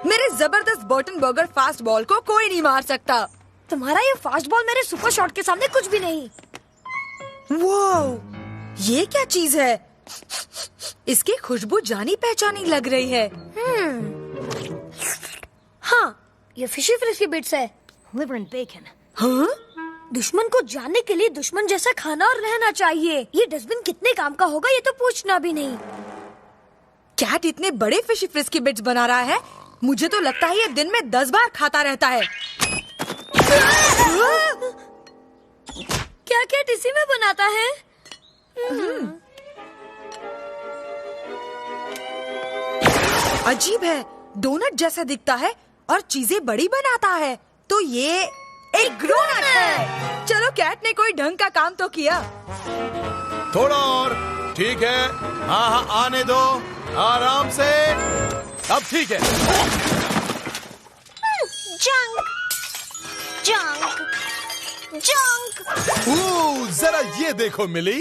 मेरे जबरदस्त Burton burger fast ball को कोई नहीं मार सकता। तुम्हारा ये फास्ट बॉल मेरे सुपर शॉट के सामने कुछ भी नहीं। वो ये क्या चीज है? इसकी खुशबू जानी पहचानी लग रही है। हाँ, ये फिशी फ्रिस्की बिट्स है। Liver and bacon. हाँ? दुश्मन को जानने के लिए दुश्मन जैसा खाना और रहना चाहिए। ये डस्टबिन कितने काम का होगा ये तो पूछना भी नहीं। कैट इतने बड़े फिशी फ्रिस्की बिट्स बना रहा है, मुझे तो लगता है ये दिन में 10 बार खाता रहता है। क्या कैट इसी में बनाता है? अजीब है, डोनट जैसा दिखता है और चीजें बड़ी बनाता है। तो ये एक ग्रोनट है। चलो कैट ने कोई ढंग का काम तो किया। थोड़ा और, ठीक है। हाँ हाँ, आने दो, आराम से। अब ठीक है। Junk junk junk. जरा ये देखो मिली,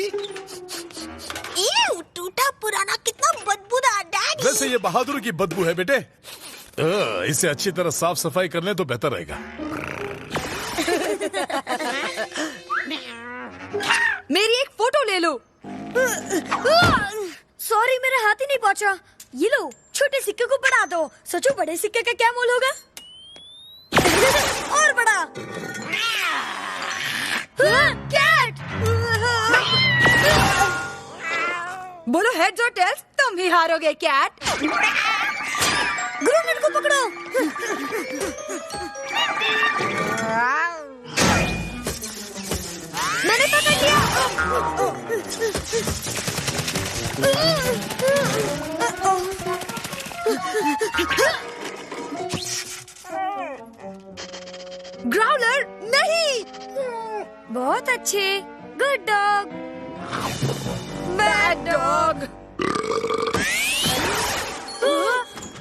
ये टूटा पुराना कितना बदबूदार डैडी। वैसे ये बहादुर की बदबू है बेटे। इसे अच्छी तरह साफ सफाई कर ले तो बेहतर रहेगा। मेरी एक फोटो ले लो। सॉरी, मेरे हाथ ही नहीं पहुंचा। ये लो, छोटे सिक्के को बढ़ा दो। सोचो बड़े सिक्के का क्या मोल होगा? और बड़ा। कैट। बोलो हेड्स और टेल्स, तुम ही हारोगे कैट। ग्रोनट को पकड़ो। मैंने पकड़ लिया। ग्राउलर नहीं। बहुत अच्छे, गुड डॉग। Bad dog.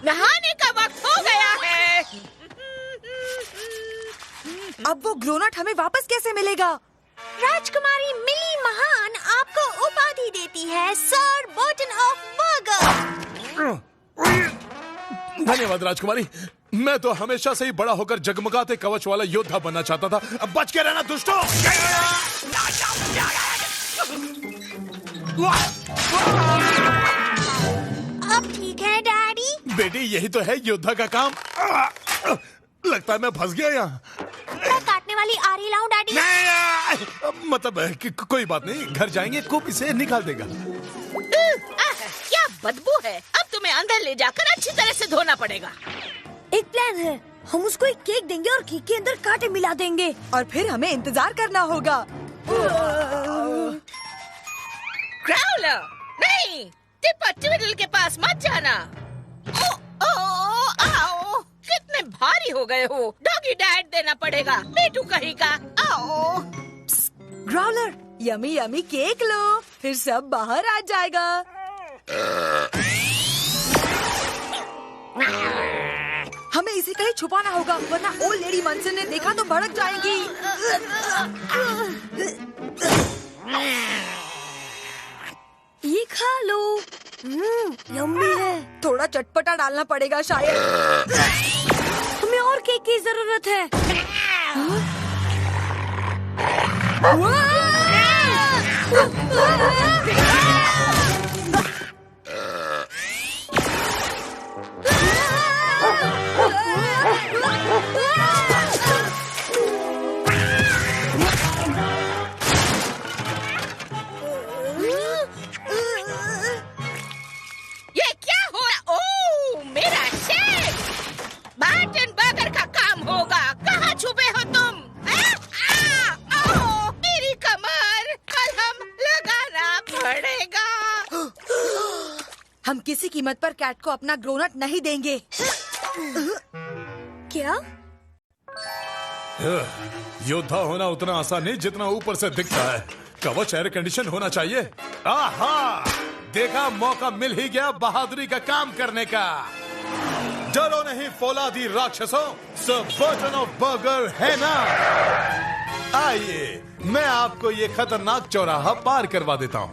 नहाने का वक्त हो गया है। अब वो ग्रोनट हमें वापस कैसे मिलेगा? राजकुमारी मिली महान आपको उपाधि देती है सर बर्टन ऑफ बर्गर। धन्यवाद राजकुमारी। मैं तो हमेशा से ही बड़ा होकर जगमगाते कवच वाला योद्धा बनना चाहता था। अब बच के रहना दुष्टों। अब ठीक है डैडी। बेटी, यही तो है योद्धा का काम। लगता है मैं फंस गया यहाँ। मैं काटने वाली आरी लाऊं डैडी? नहीं, मतलब कि कोई बात नहीं, घर जाएंगे, कुप इसे निकाल देगा। क्या बदबू है। अब तुम्हें अंदर ले जाकर अच्छी तरह से धोना पड़ेगा। एक प्लान है, हम उसको एक केक देंगे और केक के अंदर कांटे मिला देंगे और फिर हमें इंतजार करना होगा। ग्राउलर, नहीं, टिप्पा ट्विडल के पास मत जाना। आओ, कितने भारी हो गए हो। डॉगी डैड देना पड़ेगा, बेटू कहीं का। आओ। ग्राउलर, यमी यमी केक लो, फिर सब बाहर आ जाएगा। हमें इसे कहीं छुपाना होगा, वरना ओल्ड लेडी मंसन ने देखा तो भड़क जाएगी। ये खा लो। यम्मी है। थोड़ा चटपटा डालना पड़ेगा शायद। हमें और केक की जरूरत है। ये क्या हो रहा? ओह, मेरा शेक। बर्टन बर्गर का काम होगा। कहाँ छुपे हो तुम? मेरी कमर, कलम लगाना पड़ेगा। हम किसी कीमत पर कैट को अपना ग्रोनट नहीं देंगे। क्या? योद्धा होना उतना आसान नहीं जितना ऊपर से दिखता है। कवच एयर कंडीशन होना चाहिए। आहा, देखा, मौका मिल ही गया बहादुरी का काम करने का। डरो नहीं फौलादी राक्षसों, सब बर्टन ऑफ बर्गर है ना। आइए, मैं आपको ये खतरनाक चौराहा पार करवा देता हूँ।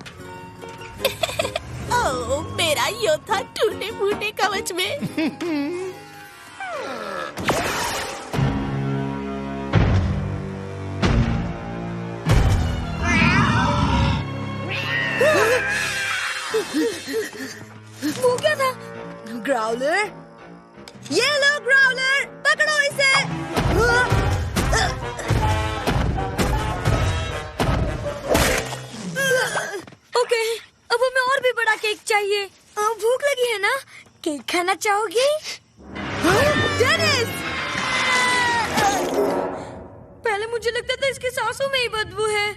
ओह, मेरा योद्धा टूटे फूटे कवच में। है ना? केक खाना चाहोगी? डेनिस! पहले मुझे लगता था इसके सांसों में ही बदबू है।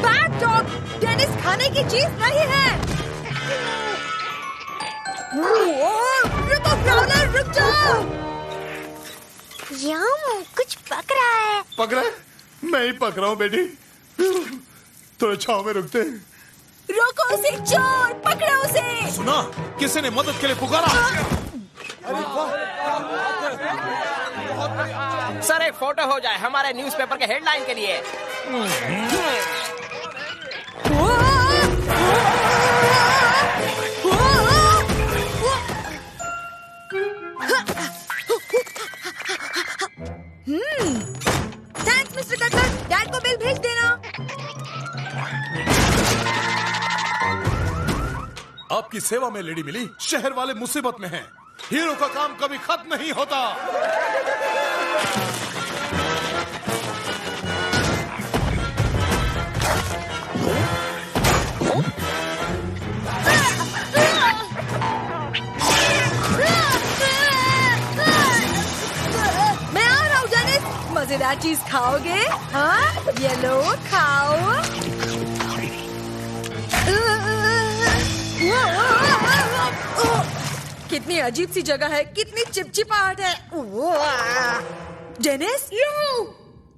Bad dog! डेनिस खाने की चीज नहीं है। रुको ग्राउलर, रुक जाओ। यम, कुछ पक रहा है। पक रहा है? मैं ही पक रहा हूँ बेटी। थोड़ा छाव में रुकते हैं। रोको उसे, चोर! पकड़ो उसे! सुना, किसी ने मदद के लिए पुकारा। सर एक फोटो हो जाए हमारे न्यूज़पेपर के हेडलाइन के लिए। थैंक्स मिस्टर कटलर, डैड को बिल भेज देना। आपकी सेवा में लेडी मिली। शहर वाले मुसीबत में हैं। हीरो का काम कभी खत्म नहीं होता। मैं आ रहा हूँ डेनिस। मजेदार चीज खाओगे? हाँ, ये लो, खाओ। कितनी अजीब सी जगह है, कितनी चिपचिपाहट है। डेनिस?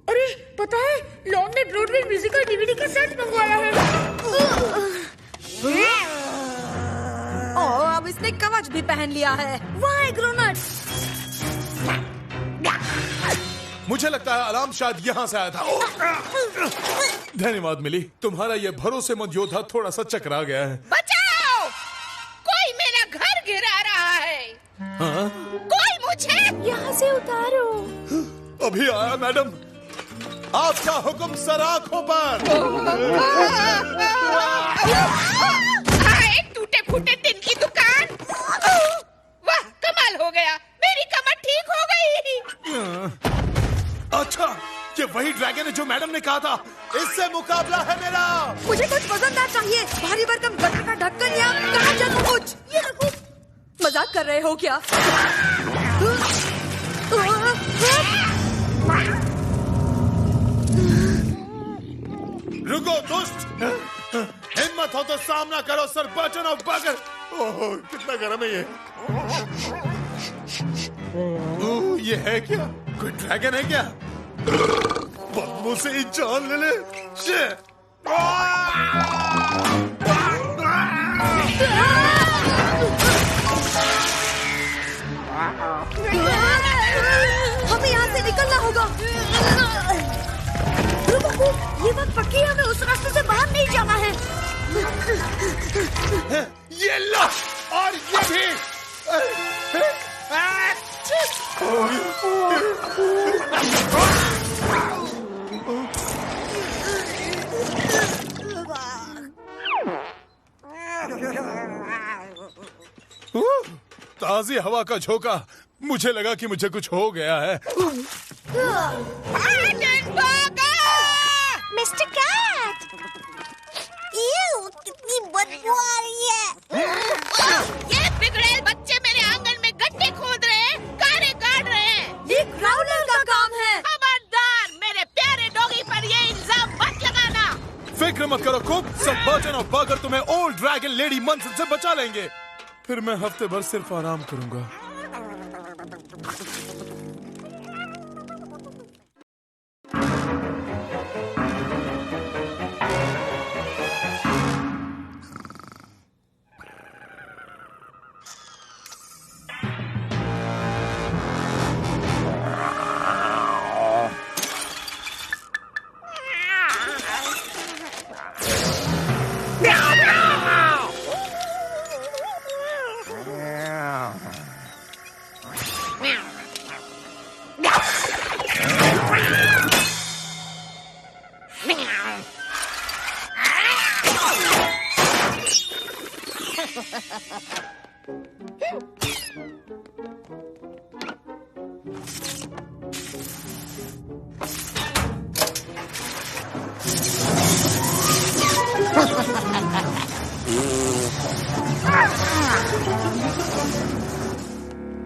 अरे पता है, लॉन ने ब्रॉडवे म्यूजिकल डीवीडी का सेट मंगवाया है। ओह, अब इसने कवच भी पहन लिया है। वाह ग्रोनट! मुझे लगता है अलार्म शायद यहाँ से आया था। धन्यवाद मिली, तुम्हारा ये भरोसेमंद योद्धा थोड़ा सा चकरा गया है। बचाओ! कोई मेरा घर गिरा रहा है। हाँ? कोई मुझे यहाँ से उतारो। अभी आया मैडम। आपका हुक्म सर आंखों पर। एक टूटे फूटे टिन की दुकान। वाह, कमाल हो गया, मेरी कमर ठीक हो गई। अच्छा, ये वही ड्रैगन है जो मैडम ने कहा था। इससे मुकाबला है मेरा। मुझे कुछ वजनदार चाहिए। भारी भरकम गटर का ढक्कन या कहाँ चलूं कुछ? ये रखो। मजाक कर रहे हो क्या? रुको दुष्ट, हिम्मत हो तो सामना करो सर बर्टन ऑफ बर्गर। ओह, कितना गर्म है ये। ओह, ये है क्या? कोई ड्रैगन है क्या? बदबू से ही जान ले ले। शिट! हमें यहाँ से निकलना होगा। ये बात पक्की है, हमें उस रास्ते से बाहर नहीं जाना है। ये लो, और ये भी। ताजी हवा का झोंका। मुझे लगा कि मुझे कुछ हो गया है। Mister Cat! कितनी बदबू आ रही है। ये बिगड़ेल बच्चे मेरे आंगन में गड्ढे खोद रहे हैं, कारें गाड़ रहे हैं। ये ग्राउलर का काम है। खबरदार, मेरे प्यारे डॉगी पर ये इल्जाम मत लगाना। फिक्र मत करो कुक, सब बर्टन और बर्गर तुम्हें ओल्ड ड्रैगन लेडी मंसन से बचा लेंगे। फिर मैं हफ्ते भर सिर्फ आराम करूंगा।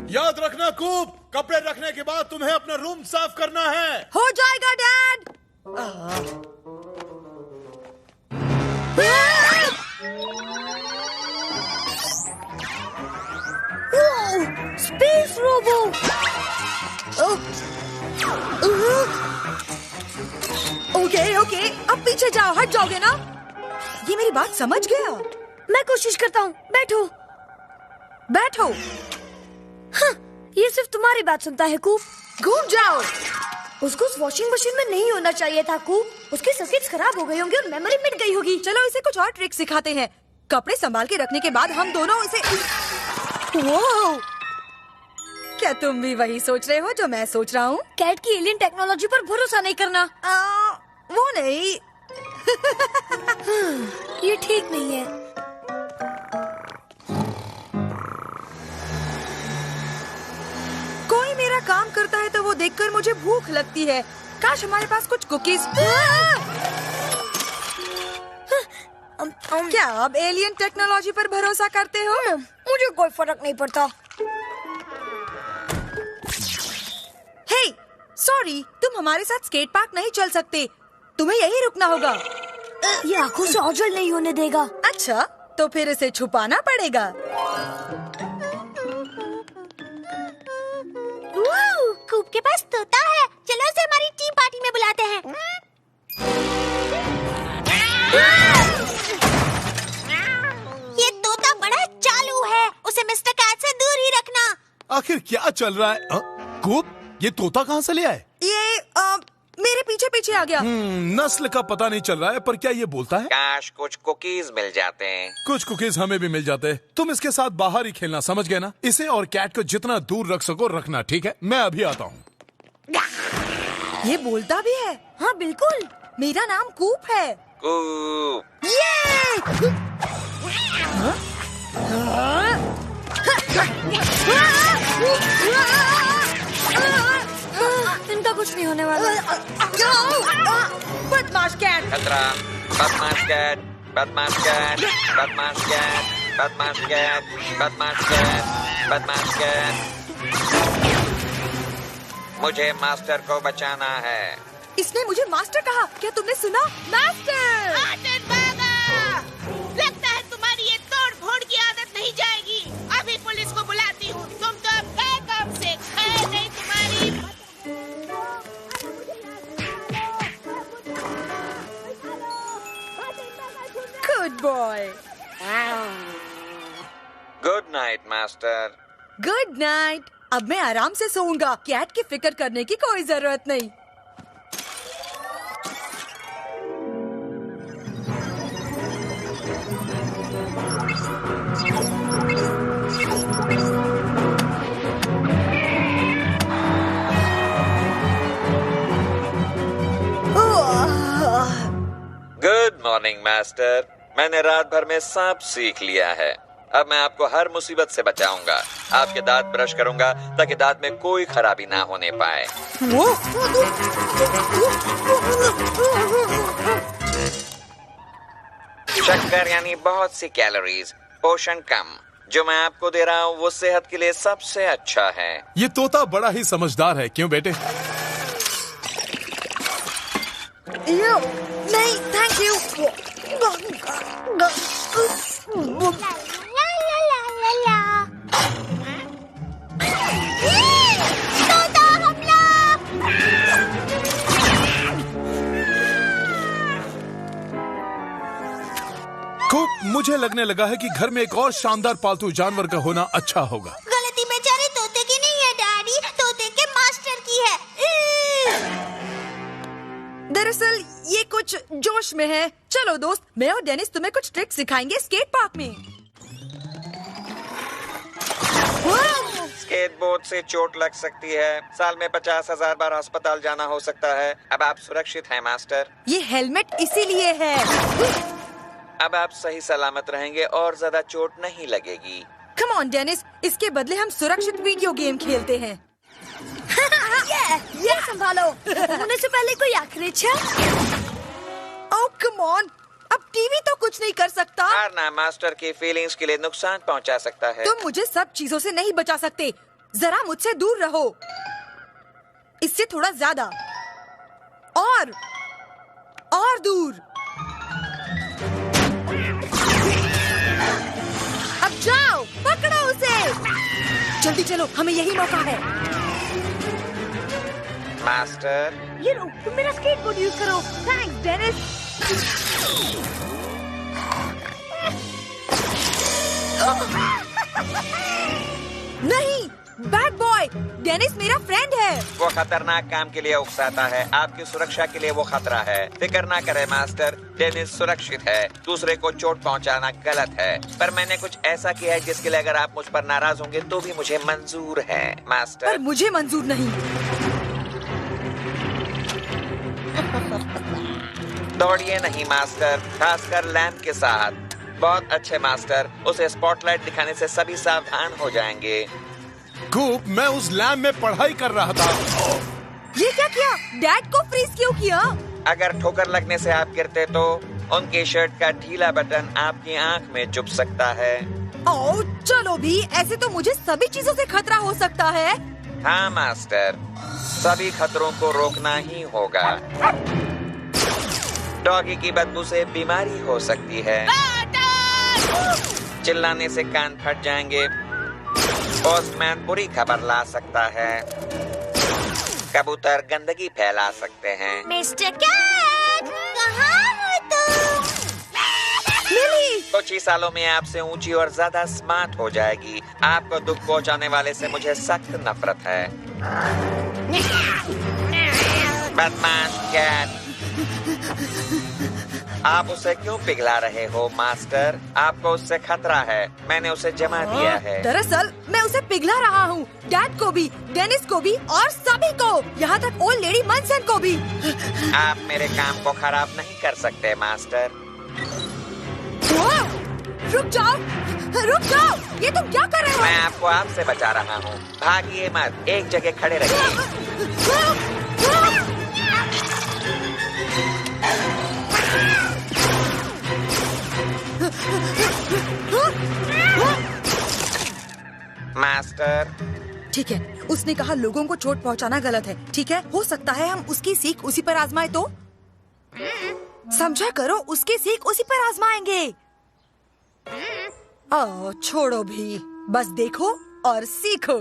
याद रखना कूप, कपड़े रखने के बाद तुम्हें अपना रूम साफ करना है। हो जाएगा डैड। Space robo. ओके, अब पीछे जाओ, हट जाओगे ना? ये मेरी बात समझ गया। मैं कोशिश करता हूँ, बैठो। बैठो। हाँ, ये सिर्फ तुम्हारी बात सुनता है कूप। घूम जाओ। उसको उस वॉशिंग मशीन में नहीं होना चाहिए था कूप। उसके सर्किट्स खराब हो गए होंगे और मेमोरी मिट गई होगी। चलो इसे कुछ और ट्रिक सिखाते हैं। कपड़े संभाल के रखने के बाद हम दोनों इसे वो क्या तुम भी वही सोच रहे हो जो मैं सोच रहा हूँ? कैट की एलियन टेक्नोलॉजी पर भरोसा नहीं करना। वो नहीं। ये ठीक नहीं है। कोई मेरा काम करता है तो वो देखकर मुझे भूख लगती है। काश हमारे पास कुछ कुकीज। क्या अब एलियन टेक्नोलॉजी पर भरोसा करते हो? मुझे कोई फर्क नहीं पड़ता। हे, सॉरी, तुम हमारे साथ स्केट पार्क नहीं चल सकते। तुम्हें यहीं रुकना होगा। ये आंखों से ओझल नहीं होने देगा। अच्छा, तो फिर इसे छुपाना पड़ेगा। कूप के पास तोता है। चलो उसे हमारी टी पार्टी में बुलाते हैं। ये तोता बड़ा चालू है। उसे मिस्टर कैट से दूर ही रखना। आखिर क्या चल रहा है? कूप, ये तोता कहाँ से ले आए? ये मेरे पीछे पीछे आ गया। नस्ल का पता नहीं चल रहा है, पर क्या ये बोलता है? काश कुछ कुकीज मिल जाते हैं। कुछ कुकीज हमें भी मिल जाते। तुम इसके साथ बाहर ही खेलना, समझ गए ना? इसे और कैट को जितना दूर रख सको रखना, ठीक है? मैं अभी आता हूँ। ये बोलता भी है। हाँ बिल्कुल। मेरा नाम कूप है। कूप। इनका कुछ नहीं होने वाला। बदमाश कैट। खतरा। बदमाश कैट, बदमाश कैट, बदमाश कैट, बदमाश कैट, बदमाश कैट, बदमाश कैट। मुझे मास्टर को बचाना है। इसने मुझे मास्टर कहा। क्या तुमने सुना? मास्टर। लगता है तुम्हारी ये तोड़ फोड़ की आदत नहीं जाएगी। अभी पुलिस को बुलाती हूँ। तुम तो अब बैकअप से खैर नहीं तुम्हारी। Good boy. Good night master. Good night. अब मैं आराम से सोऊंगा। कैट की फिक्र करने की कोई जरूरत नहीं। Good morning master. मैंने रात भर में सांप सीख लिया है। अब मैं आपको हर मुसीबत से बचाऊंगा। आपके दांत ब्रश करूंगा ताकि दांत में कोई खराबी ना होने पाए। शक्कर यानी बहुत सी कैलोरीज, पोषण कम। जो मैं आपको दे रहा हूँ वो सेहत के लिए सबसे अच्छा है। ये तोता बड़ा ही समझदार है, क्यों बेटे? नहीं, थैंक यू। तोता हमला। कूप, मुझे लगने लगा है कि घर में एक और शानदार पालतू जानवर का होना अच्छा होगा। गलती बेचारे तोते की नहीं है डैडी, तोते के मास्टर की है। दरअसल ये कुछ जोश में है। चलो दोस्त, मैं और डेनिस तुम्हें कुछ ट्रिक सिखाएंगे स्केट पार्क में। स्केटबोर्ड से चोट लग सकती है। साल में 50,000 बार अस्पताल जाना हो सकता है। अब आप सुरक्षित हैं मास्टर। ये हेलमेट इसीलिए है। अब आप सही सलामत रहेंगे और ज्यादा चोट नहीं लगेगी। कम ऑन डेनिस, इसके बदले हम सुरक्षित वीडियो गेम खेलते हैं। ये संभालो। होने से पहले कोई आखिरी इच्छा। ओह कम ऑन, अब टीवी तो कुछ नहीं कर सकता। मारना मास्टर की फीलिंग्स के लिए नुकसान पहुंचा सकता है। तुम मुझे सब चीजों से नहीं बचा सकते। जरा मुझसे दूर रहो, इससे थोड़ा ज्यादा और दूर। अब जाओ, पकड़ो उसे। जल्दी चलो, हमें यही मौका है। मास्टर, ये लो, तुम मेरा स्केटबोर्ड यूज करो। Thanks Dennis. नहीं, बैड बॉय। डेनिस मेरा फ्रेंड है। वो खतरनाक काम के लिए उकसाता है। आपकी सुरक्षा के लिए वो खतरा है। फिक्र ना करें मास्टर, डेनिस सुरक्षित है। दूसरे को चोट पहुंचाना गलत है, पर मैंने कुछ ऐसा किया है जिसके लिए अगर आप मुझ पर नाराज होंगे तो भी मुझे मंजूर है मास्टर। पर मुझे मंजूर नहीं। दौड़िए नहीं मास्टर, खासकर लैम्प के साथ। बहुत अच्छे मास्टर, उसे स्पॉटलाइट दिखाने से सभी सावधान हो जाएंगे। कूप, मैं उस लैम्प में पढ़ाई कर रहा था। ये क्या किया? डैड को फ्रीज क्यों किया? अगर ठोकर लगने से आप गिरते तो उनकी शर्ट का ढीला बटन आपकी आंख में चुभ सकता है। ओह, चलो भी, ऐसे तो मुझे सभी चीजों से खतरा हो सकता है। हाँ मास्टर, सभी खतरों को रोकना ही होगा। डॉगी की बदबू से बीमारी हो सकती है। चिल्लाने से कान फट जाएंगे। पोस्टमैन बुरी खबर ला सकता है। कबूतर गंदगी फैला सकते हैं। मिस्टर कैट, कहाँ हो तुम? लिली! कुछ ही सालों में आपसे ऊंची और ज्यादा स्मार्ट हो जाएगी। आपको दुख पहुंचाने वाले से मुझे सख्त नफरत है। बदमाश कैट, आप उसे क्यों पिघला रहे हो मास्टर? आपको उससे खतरा है। मैंने उसे जमा दिया है। दरअसल मैं उसे पिघला रहा हूँ। डैड को भी, डेनिस को भी और सभी को, यहाँ तक ओल्ड लेडी मनसन को भी। आप मेरे काम को खराब नहीं कर सकते मास्टर। रुक जाओ, रुक जाओ। ये तुम क्या कर रहे हो? मैं आपको आपसे बचा रहा हूँ। भागिए मत, एक जगह खड़े रहिए। मास्टर, ठीक है, उसने कहा लोगों को चोट पहुंचाना गलत है। ठीक है, हो सकता है हम उसकी सीख उसी पर आजमाए तो? समझा करो, उसकी सीख उसी पर आजमाएंगे। छोड़ो भी, बस देखो और सीखो।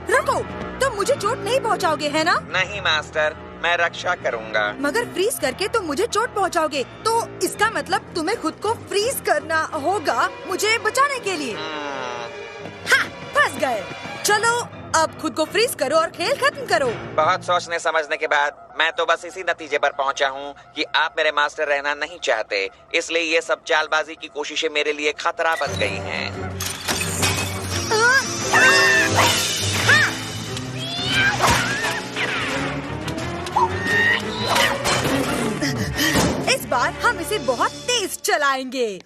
रुको, तुम मुझे चोट नहीं पहुंचाओगे, है ना? नहीं मास्टर, मैं रक्षा करूंगा। मगर फ्रीज करके तुम मुझे चोट पहुंचाओगे, तो इसका मतलब तुम्हें खुद को फ्रीज करना होगा मुझे बचाने के लिए। हाँ, फंस गए। चलो अब खुद को फ्रीज करो और खेल खत्म करो। बहुत सोचने समझने के बाद मैं तो बस इसी नतीजे पर पहुंचा हूँ कि आप मेरे मास्टर रहना नहीं चाहते, इसलिए ये सब चालबाजी की कोशिशें मेरे लिए खतरा बन गई हैं। इस बार हम इसे बहुत तेज चलाएंगे।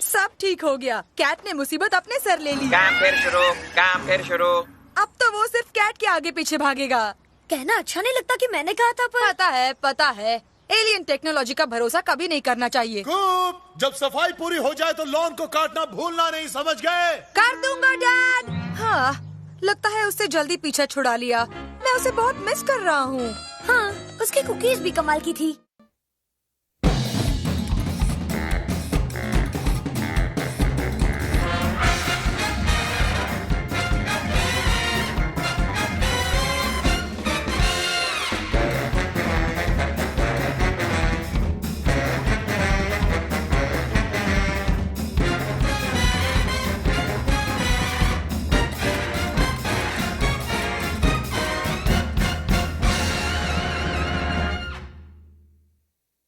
सब ठीक हो गया। कैट ने मुसीबत अपने सर ले ली। काम फिर शुरू, काम फिर शुरू। अब तो वो सिर्फ कैट के आगे पीछे भागेगा। कहना अच्छा नहीं लगता कि मैंने कहा था, पर पता है, एलियन टेक्नोलॉजी का भरोसा कभी नहीं करना चाहिए। कूप, जब सफाई पूरी हो जाए तो लॉन को काटना भूलना नहीं, समझ गए? कर दूंगा डैड। हाँ, लगता है उससे जल्दी पीछा छुड़ा लिया। मैं उसे बहुत मिस कर रहा हूँ। हाँ, उसकी कुकीज भी कमाल की थी।